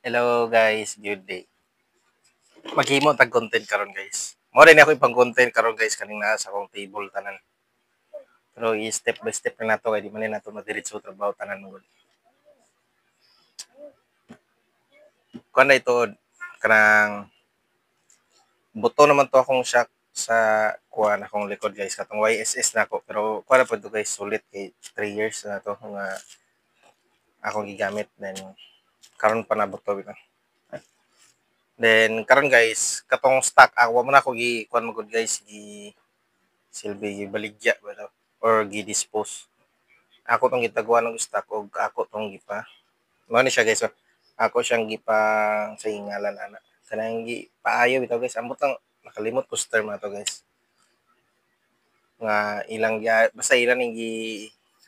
Hello guys, good day. Maghimo tag content karon guys. Mo rin ako ipang content karon guys kaning naa sa akong table tanan. Pero i-step by step na nato kay di man na nato madiretso trabaho tanan mo. Kuan na ito kanang buto naman to akong shock sa kuan akong likod guys katong YSS na ako pero kuan na po to guys sulit kay 3 years na to nga akong gigamit then karon pa na buto bitaw. Then karon guys katong stock ako mo na ako gi kuan mo gud guys gi silbi baligya ba daw or gi-dispose. Ako tong gitagwa ng stock og ako tong gipa. Mao ni siya guys. Ako siyang gipa sa ngalan ana. Kanang gi paayo bitaw guys. Ambot ang nakalimot ko sa term ato guys. Nga ilang ya basta ilan ning gi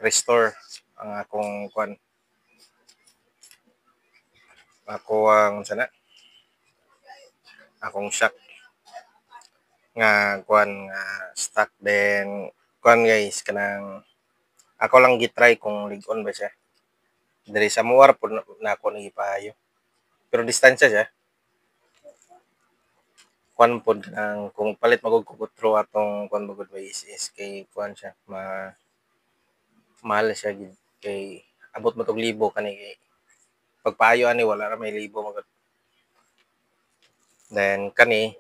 restore ang akong kwan. Ako ang sana akong shock nga kwan nga stock then kwan guys kanang ako lang gitry kung lig-on ba siya. Diri sa muwar po na ako nagipahayo. Pero distansya siya. Kwan po ang kung palit magod kukutro atong kwan magod is kay kwan siya mahal siya gid kay abot mo tog libo kani kay pagpaayo ani wala ra may libo magod. Then kani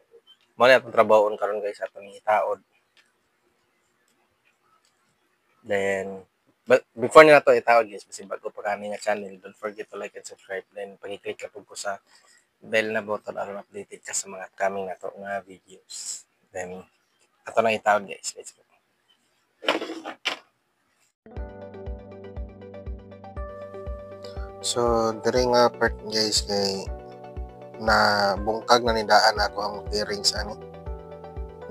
mo na atong trabahon karon guys atong itaod. Then but before nila to itaod guys, basi bago pa kani nga channel, don't forget to like and subscribe. Then pag-click ka po sa bell na button aron updated ka sa mga coming na to nga videos. Then ato na itaod guys. Let's go. So diri nga part guys kay na bungkag na nidaan ako ang bearings ani.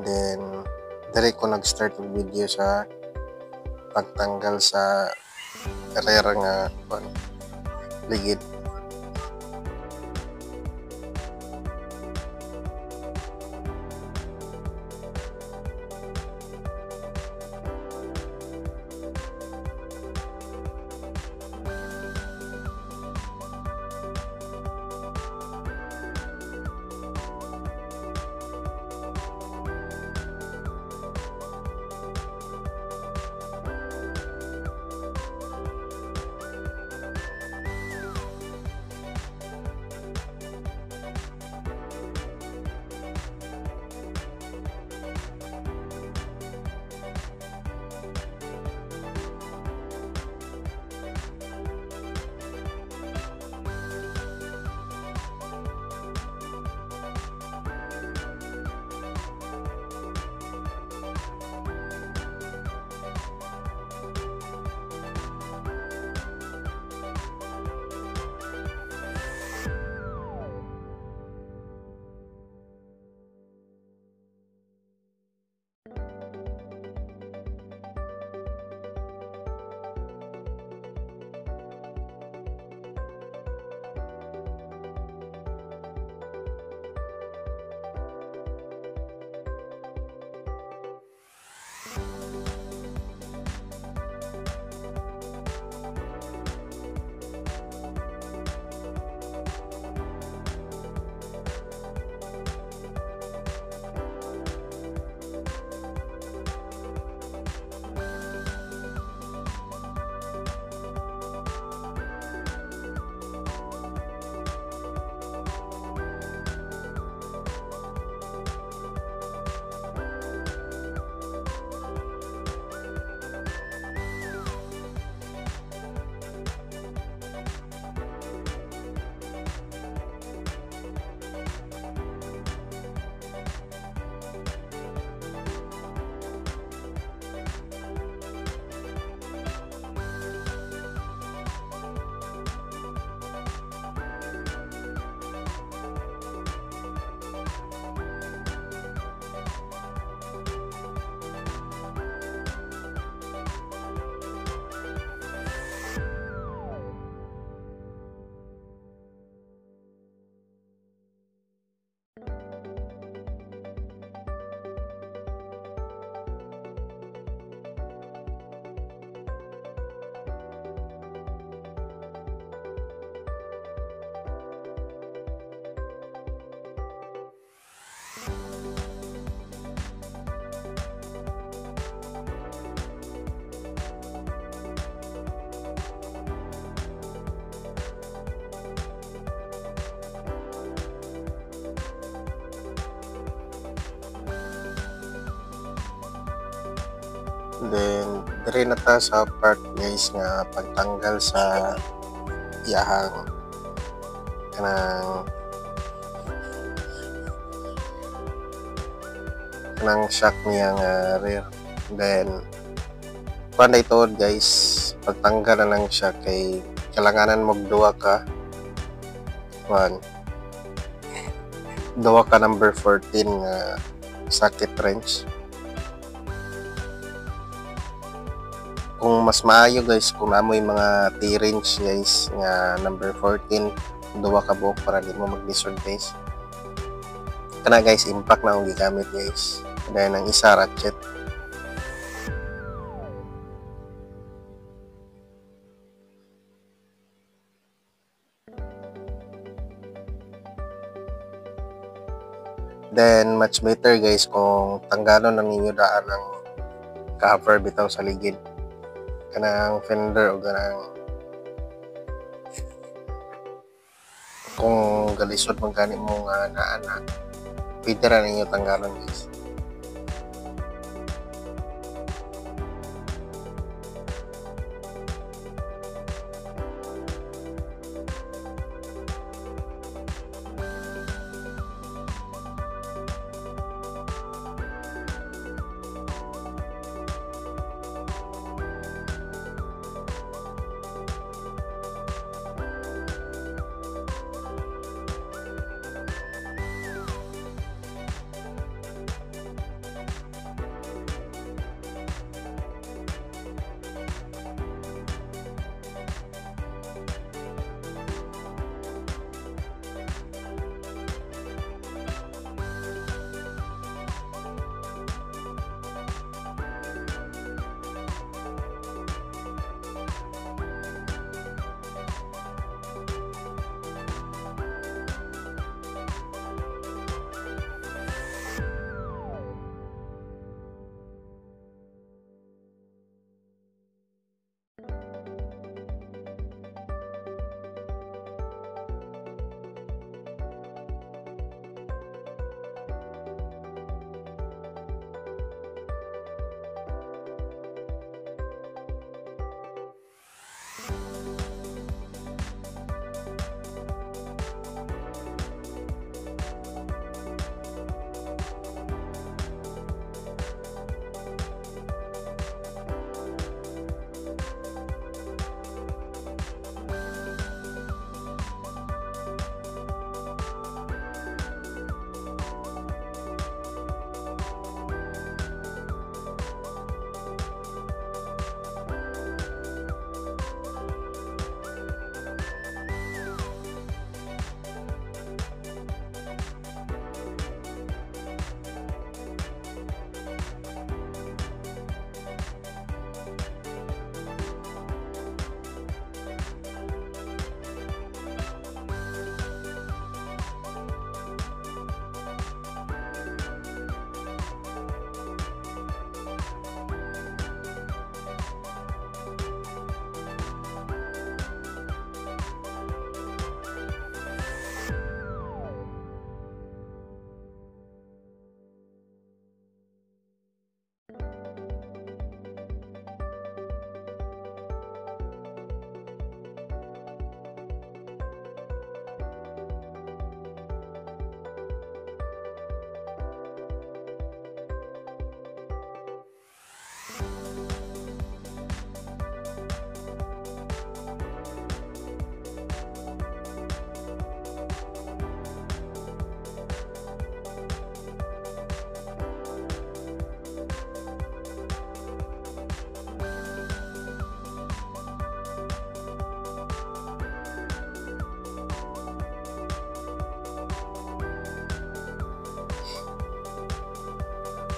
Then diri ko nag-start ng video sa pagtanggal sa karera nga ligid. Then diri na ta sa part guys nga pagtanggal sa iyahang kanang shock niya nga rear. Then paano ito guys, pagtanggal na lang siya kay kailanganan magduwa ka duwa ka number 14 nga socket wrench. Kung mas maayo guys, kung namoy mga T-wrench guys nga number 14, duwa ka buok para di mo maglisod guys. Kana guys, impact na akong gigamit guys. Dahil ang isa ratchet. Then much better guys kung tanggalon ng ninyo daan ng cover bitaw sa ligid kanang fender o kanang kung galisod man gani mo nga naana, pwede ra ninyo tanggalon guys.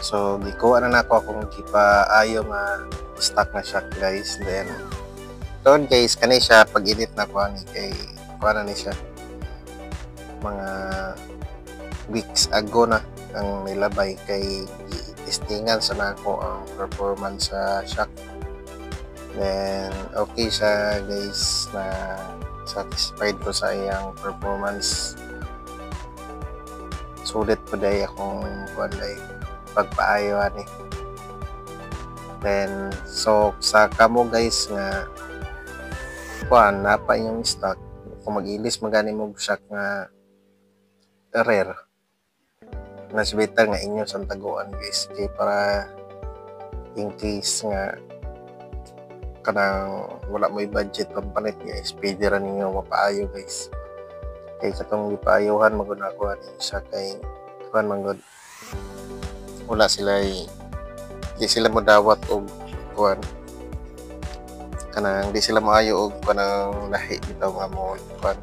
So gikuha na nako akong gipaayo nga stock na shock guys. Then doon guys kani siya pag edit na ko ani kay kuha na ni siya mga weeks ago na ang nilabay kay testingan sa nako ang performance sa shock. Then okay siya guys, na satisfied ko sa iyang performance. Sulit po dahil akong pagpaayo ani. Then so sa kamo guys nga kuan napa inyong stock, kung mag-ilis magani mo shock nga rare, mas better nga inyo sa taguan guys, kay para in case nga kanang wala mo budget pampanit guys, pwede ra ninyo mapaayo guys. Kay katong gipaayuhan maguna ko ani siya kay kuan man gud, wala sila di sila mo dawat og kuan kanang di sila maayo og kanang lahi bitaw nga mo kuan,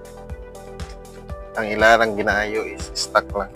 ang ilarang ginaayo is stock lang.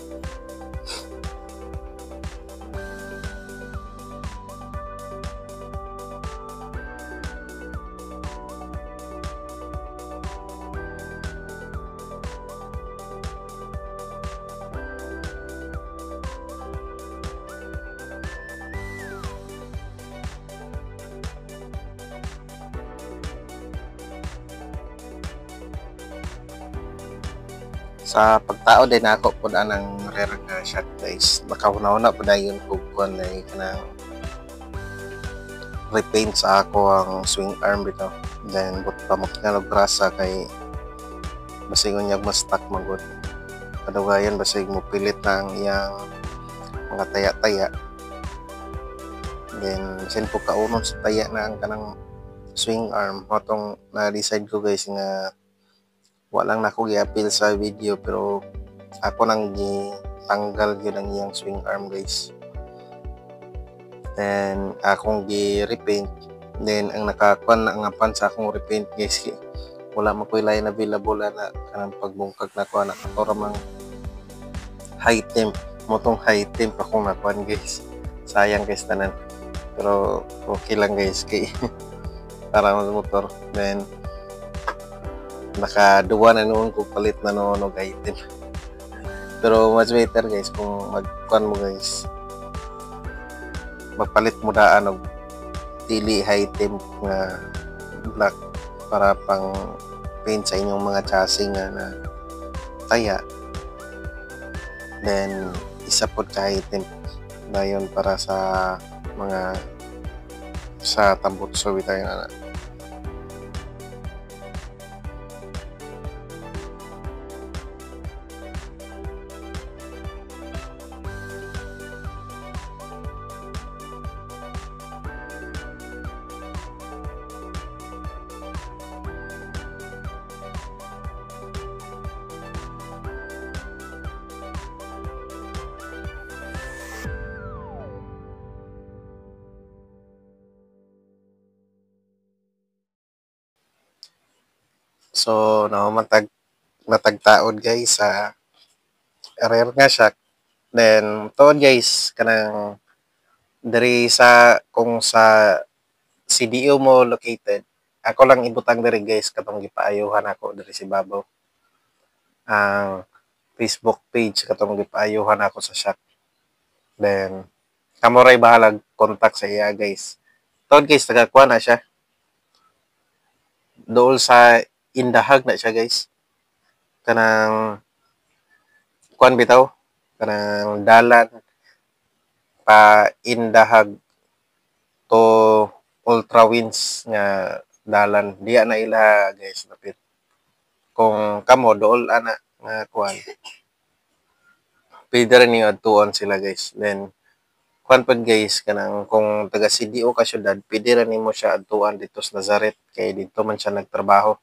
Sa pagtao din ako po anang rare nga shot guys, baka una-una po dayon ko kuan na kanang repaint sa ako ang swing arm bitaw, then but pamok nga grasa kay basig unya mas stuck magud, kadugayan basig mo pilit na ang iyang mga taya-taya, then sin po kaunon sa taya na ang kanang swing arm matong na-decide ko guys nga walang nako gi-appeal sa video, pero ako nang gitanggal gyud ang iyang swing arm guys, then akong gi-repaint, then ang nakakuan na nga pan sa akong repaint guys, wala man koy lain available na kanang pagbungkag na kuan na katora mang high temp, motong high temp akong nakuan guys, sayang guys tanan, pero okay lang guys kay para sa motor. Then nakaduwa na noon ko palit na noon og item, pero mas better guys kung magkuan mo guys, magpalit mo daan og dili high temp nga black para pang paint sa inyong mga chassis nga na taya, then isa pod ka high temp dayon para sa mga sa tambutso bitaw nga. So matagtaod guys sa rare nga shock, then tuod guys kanang diri sa kung sa CDO mo located, ako lang ibutang diri guys katong gipaayuhan ako diri si Babaw, ang Facebook page katong gipaayuhan ako sa shop, then kamo ray bahalag contact sa iya guys. Tuod guys tagakuha na siya dool sa indahag na siya guys, kanang kuan bitaw kanang dalan pa indahag to Ultra Winds nga dalan diya na ila guys lapit, kung kamo dool ana nga kuan pwede rin yung adtuon sila guys. Then kuan pag guys kanang kung taga CDO ka syudad pwede rin nimo siya adtuan dito sa Nazaret kay dito man siya nagtrabaho,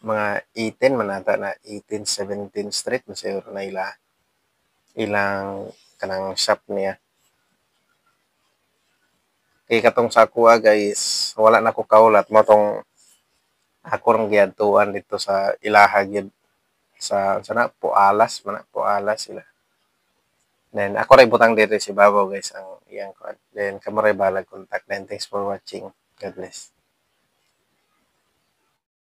mga 18 man ata na 18 17 street masayro na ilang kanang shop niya. Kay katong sa kuha guys wala na ko kaulat mo tong ako rang giadtuan dito sa ilaha gyud sa sana Pualas man, Pualas sila. Then ako ray butang dito si Babaw guys ang iyang card. Then kamo ray balag contact. Then thanks for watching. God bless.